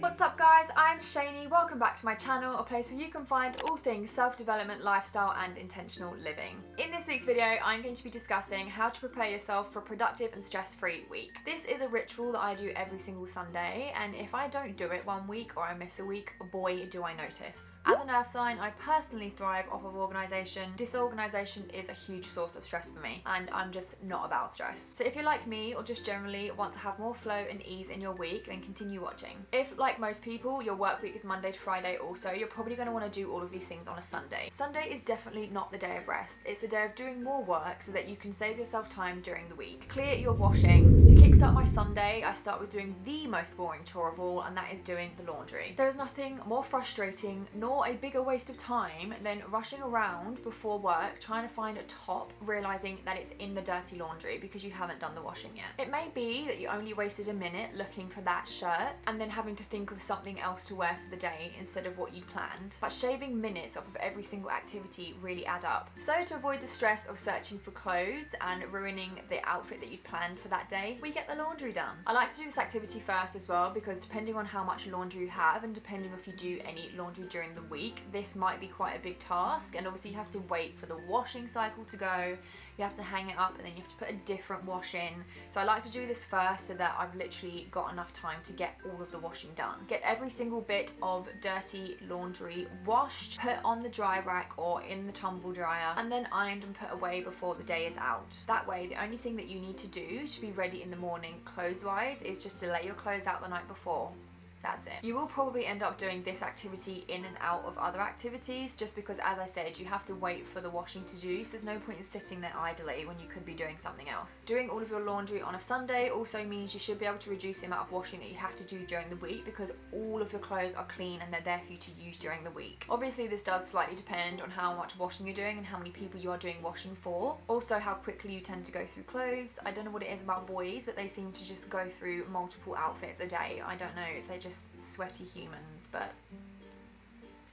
What's up guys, I'm Cheney, welcome back to my channel, a place where you can find all things self-development, lifestyle and intentional living. In this week's video, I'm going to be discussing how to prepare yourself for a productive and stress-free week. This is a ritual that I do every single Sunday, and if I don't do it one week or I miss a week, boy do I notice. As an earth sign, I personally thrive off of organisation. Disorganisation is a huge source of stress for me, and I'm just not about stress. So if you're like me, or just generally want to have more flow and ease in your week, then continue watching. If, like most people, your work week is Monday to Friday also, you're probably going to want to do all of these things on a Sunday. Sunday is definitely not the day of rest. It's the day of doing more work so that you can save yourself time during the week. Clear your washing. To kickstart my Sunday, I start with doing the most boring chore of all, and that is doing the laundry. There is nothing more frustrating nor a bigger waste of time than rushing around before work trying to find a top, realizing that it's in the dirty laundry because you haven't done the washing yet. It may be that you only wasted a minute looking for that shirt and then having to think of something else to wear for the day instead of what you planned, but shaving minutes off of every single activity really add up. So to avoid the stress of searching for clothes and ruining the outfit that you'd planned for that day, we get the laundry done. I like to do this activity first as well because depending on how much laundry you have and depending if you do any laundry during the week, this might be quite a big task, and obviously you have to wait for the washing cycle to go, you have to hang it up, and then you have to put a different wash in. So I like to do this first so that I've literally got enough time to get all of the washing done. Get every single bit of dirty laundry washed, put on the dry rack or in the tumble dryer, and then ironed and put away before the day is out. That way, the only thing that you need to do to be ready in the morning clothes-wise is just to lay your clothes out the night before. That's it. You will probably end up doing this activity in and out of other activities just because, as I said, you have to wait for the washing to do, so there's no point in sitting there idly when you could be doing something else. Doing all of your laundry on a Sunday also means you should be able to reduce the amount of washing that you have to do during the week because all of your clothes are clean and they're there for you to use during the week. Obviously, this does slightly depend on how much washing you're doing and how many people you are doing washing for. Also, how quickly you tend to go through clothes. I don't know what it is about boys, but they seem to just go through multiple outfits a day. I don't know if they're just sweaty humans, but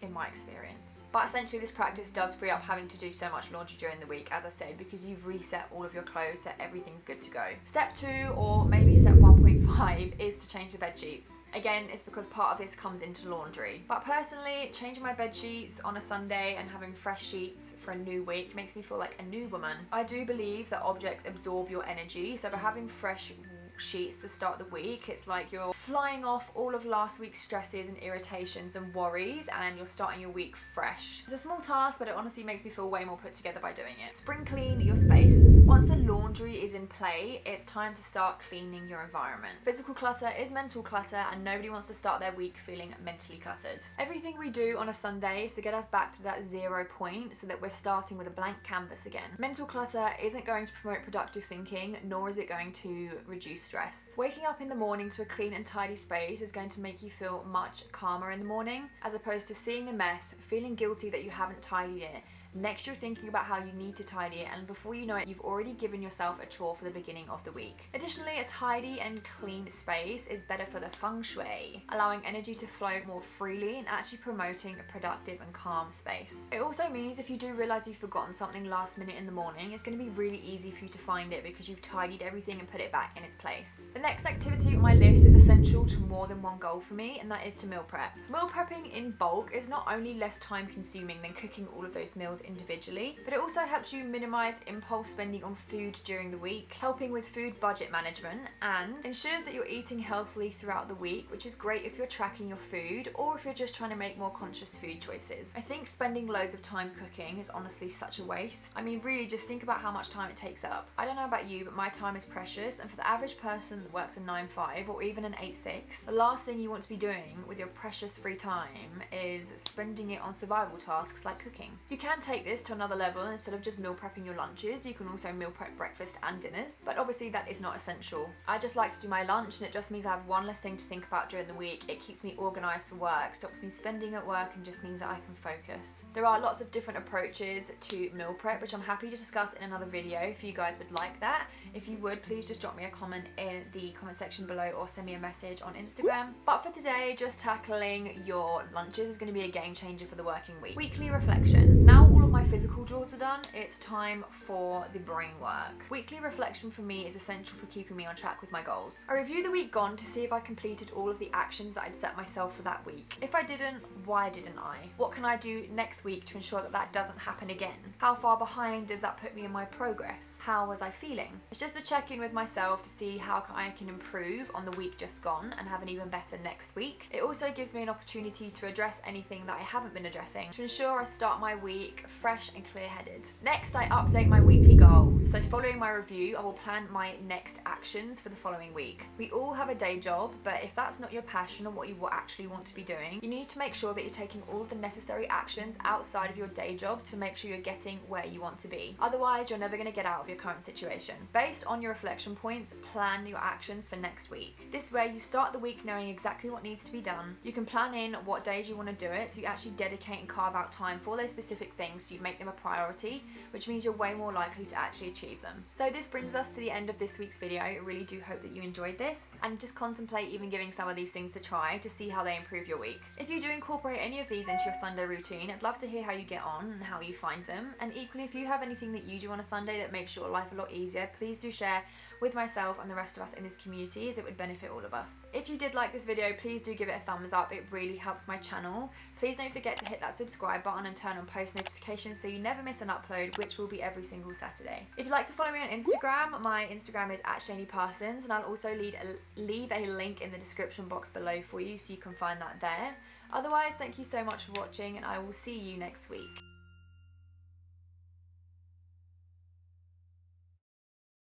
in my experience. But essentially this practice does free up having to do so much laundry during the week, as I said, because you've reset all of your clothes so everything's good to go. Step 2, or maybe step 1.5, is to change the bed sheets. Again, it's because part of this comes into laundry. But personally, changing my bed sheets on a Sunday and having fresh sheets for a new week makes me feel like a new woman. I do believe that objects absorb your energy, so by having fresh sheets to start the week, it's like you're flying off all of last week's stresses and irritations and worries, and you're starting your week fresh. It's a small task, but it honestly makes me feel way more put together by doing it. Spring clean your space. Once the laundry is in play, it's time to start cleaning your environment. Physical clutter is mental clutter, and nobody wants to start their week feeling mentally cluttered. Everything we do on a Sunday is to get us back to that 0 point so that we're starting with a blank canvas again. Mental clutter isn't going to promote productive thinking, nor is it going to reduce stress. Waking up in the morning to a clean and tidy space is going to make you feel much calmer in the morning, as opposed to seeing a mess, feeling guilty that you haven't tidied it. Next, you're thinking about how you need to tidy it, and before you know it, you've already given yourself a chore for the beginning of the week. Additionally, a tidy and clean space is better for the feng shui, allowing energy to flow more freely and actually promoting a productive and calm space. It also means if you do realize you've forgotten something last minute in the morning, it's going to be really easy for you to find it because you've tidied everything and put it back in its place. The next activity on my list is essential to more than one goal for me, and that is to meal prep. Meal prepping in bulk is not only less time consuming than cooking all of those meals individually, but it also helps you minimize impulse spending on food during the week, helping with food budget management, and ensures that you're eating healthily throughout the week, which is great if you're tracking your food or if you're just trying to make more conscious food choices. I think spending loads of time cooking is honestly such a waste. I mean, really, just think about how much time it takes up. I don't know about you, but my time is precious, and for the average person that works a 9-5 or even an 8-6, the last thing you want to be doing with your precious free time is spending it on survival tasks like cooking. You can take this to another level. Instead of just meal prepping your lunches, you can also meal prep breakfast and dinners, but obviously that is not essential. I just like to do my lunch, and it just means I have one less thing to think about during the week. It keeps me organised for work, stops me spending at work, and just means that I can focus. There are lots of different approaches to meal prep, which I'm happy to discuss in another video if you guys would like that. If you would, please just drop me a comment in the comment section below or send me a message on Instagram. But for today, just tackling your lunches is going to be a game changer for the working week. Weekly reflection. Now all of my physical chores are done, it's time for the brain work. Weekly reflection for me is essential for keeping me on track with my goals. I review the week gone to see if I completed all of the actions that I'd set myself for that week. If I didn't, why didn't I? What can I do next week to ensure that that doesn't happen again? How far behind does that put me in my progress? How was I feeling? It's just a check-in with myself to see how I can improve on the week just gone and have an even better next week. It also gives me an opportunity to address anything that I haven't been addressing to ensure I start my week fresh and clear-headed. Next, I update my weekly goals. So following my review, I will plan my next actions for the following week. We all have a day job, but if that's not your passion or what you actually want to be doing, you need to make sure that you're taking all of the necessary actions outside of your day job to make sure you're getting where you want to be. Otherwise, you're never going to get out of your current situation. Based on your reflection points, plan your actions for next week. This way, you start the week knowing exactly what needs to be done. You can plan in what days you want to do it, so you actually dedicate and carve out time for those specific things, so you make them a priority, which means you're way more likely to actually achieve them. So this brings us to the end of this week's video. I really do hope that you enjoyed this and just contemplate even giving some of these things to try to see how they improve your week. If you do incorporate any of these into your Sunday routine, I'd love to hear how you get on and how you find them. And equally, if you have anything that you do on a Sunday that makes your life a lot easier, please do share with myself and the rest of us in this community, as it would benefit all of us. If you did like this video, please do give it a thumbs up. It really helps my channel. Please don't forget to hit that subscribe button and turn on post notifications so you never miss an upload, which will be every single Saturday. If you'd like to follow me on Instagram, my Instagram is @CheneyParsons, and I'll also leave a link in the description box below for you so you can find that there. Otherwise, thank you so much for watching, and I will see you next week.